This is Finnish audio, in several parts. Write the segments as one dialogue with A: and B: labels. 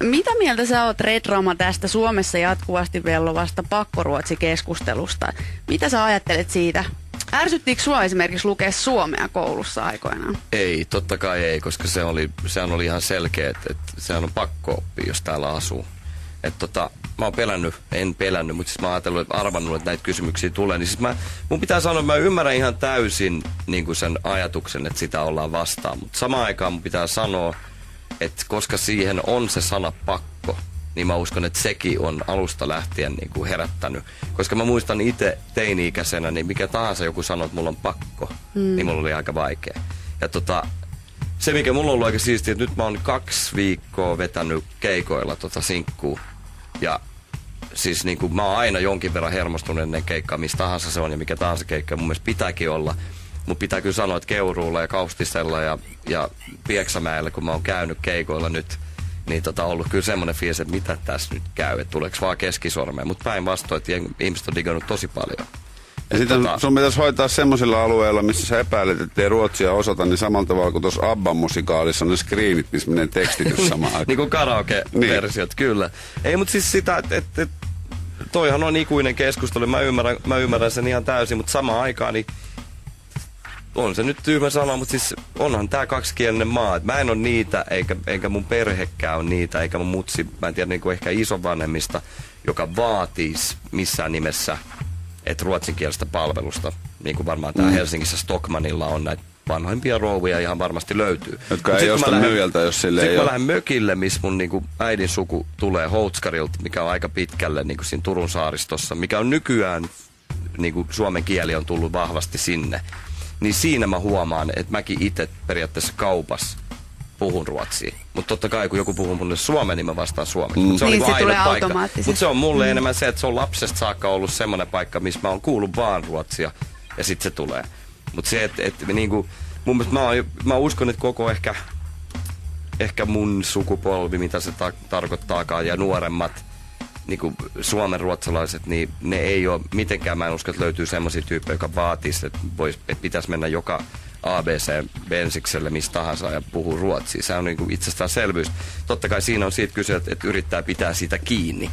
A: Mitä mieltä sä oot, Redrama, tästä Suomessa jatkuvasti vellovasta pakkoruotsikeskustelusta? Mitä sä ajattelet siitä? Ärsyttiikö sua esimerkiksi lukea suomea koulussa aikoinaan?
B: Ei, totta kai ei, koska sehän oli ihan selkeä, että sehän on pakko oppia, jos täällä asuu. Mä oon en pelännyt, mutta siis mä oon ajatellut, että arvannut, että näitä kysymyksiä tulee. Niin siis mun pitää sanoa, että mä ymmärrän ihan täysin niin kuin sen ajatuksen, että sitä ollaan vastaan. Mutta samaan aikaan mun pitää sanoa, että koska siihen on se sana pakko, niin mä uskon, että sekin on alusta lähtien niin kuin herättänyt. Koska mä muistan itse teini-ikäisenä, niin mikä tahansa joku sanoo, että mulla on pakko, niin mulla oli aika vaikea. Ja se, mikä mulla on ollut aika siistiä, että nyt mä oon 2 viikkoa vetänyt keikoilla sinkkuu. Ja siis niin kuin mä oon aina jonkin verran hermostunut ennen keikkaa, mistä tahansa se on ja mikä tahansa keikka. Mun mielestä pitääkin olla. Mutta pitää kyllä sanoa, että Keuruulla ja Kaustisella ja Pieksämäellä, kun mä oon käynyt keikoilla nyt, niin ollut kyllä semmoinen fiilis, että mitä tässä nyt käy, että tuleeko vaan keskisormeen. Mutta päinvastoin, että ihmiset on digannut tosi paljon.
C: Ja sitten sun pitäisi hoitaa semmoisilla alueilla, missä sä epäilet, ettei ruotsia osata, niin samalla tavalla kuin tuossa Abba-musikaalissa on ne screenit, missä menee tekstitys samaan aikaan.
B: Niin kuin karaoke-versiot, kyllä. Ei, mutta siis sitä, että toihan on ikuinen keskustelu, mä ymmärrän sen ihan täysin, mutta samaan aikaan niin on se nyt tyhmä sana, mutta siis onhan tää kaksikielinen maa. Et mä en ole niitä, eikä mun perhekään ole niitä, eikä mun mutsi, mä en tiedä niin kuin ehkä isovanhemmista, joka vaatisi missään nimessä, että ruotsinkielistä palvelusta, niin kuin varmaan tää Helsingissä Stockmanilla on näitä vanhoimpia rouvia ihan varmasti löytyy.
C: Jotka ei osta myyjältä, jos sille ei ole.
B: Sitten mä lähden mökille, missä mun niin kuin äidin suku tulee Houtskarilta, mikä on aika pitkälle niin kuin siinä Turun saaristossa, mikä on nykyään, niin kuin suomen kieli on tullut vahvasti sinne. Niin siinä mä huomaan, että mäkin itse periaatteessa kaupassa puhun ruotsia. Mutta totta kai, kun joku puhuu mulle suomea, niin mä vastaan suomeksi. Mut se on
A: niin, se tulee
B: paikka.
A: automaattisesti.
B: Mutta se on mulle enemmän se, että se on lapsesta saakka ollut semmoinen paikka, missä mä oon kuullut vaan ruotsia, ja sit se tulee. Mutta se, että niinku, mun mielestä mä uskon, että koko ehkä mun sukupolvi, mitä se tarkoittaakaan, ja nuoremmat, niinku suomenruotsalaiset, niin ne ei ole mitenkään, mä en usko, että löytyy semmoisia tyyppejä, joka vaatisi, että pitäisi mennä joka ABC-bensikselle mistä tahansa ja puhuu ruotsia. Se on niinku itsestäänselvyys. Totta kai siinä on siitä kyse, että yrittää pitää siitä kiinni.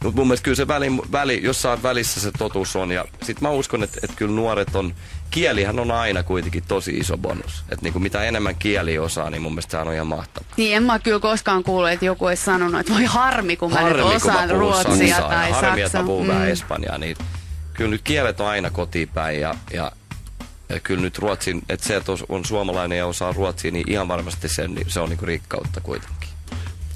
B: Mutta mun mielestä kyllä se väli, jossain välissä se totuus on. Ja sit mä uskon, että kyllä nuoret on, kielihän on aina kuitenkin tosi iso bonus. Että niinku mitä enemmän kieli osaa, niin mun mielestä sehän on ihan mahtavaa.
A: Niin, en mä kyllä koskaan kuullut, että joku olisi sanonut, että voi harmi, kun mä nyt osaan ruotsia tai saksaa.
B: Harmi, että mä puhun vähän espanjaa. Niin kyllä nyt kielet on aina kotiinpäin ja kyllä nyt ruotsin, että se, että on suomalainen ja osaa ruotsia, niin ihan varmasti se on niinku rikkautta kuitenkin.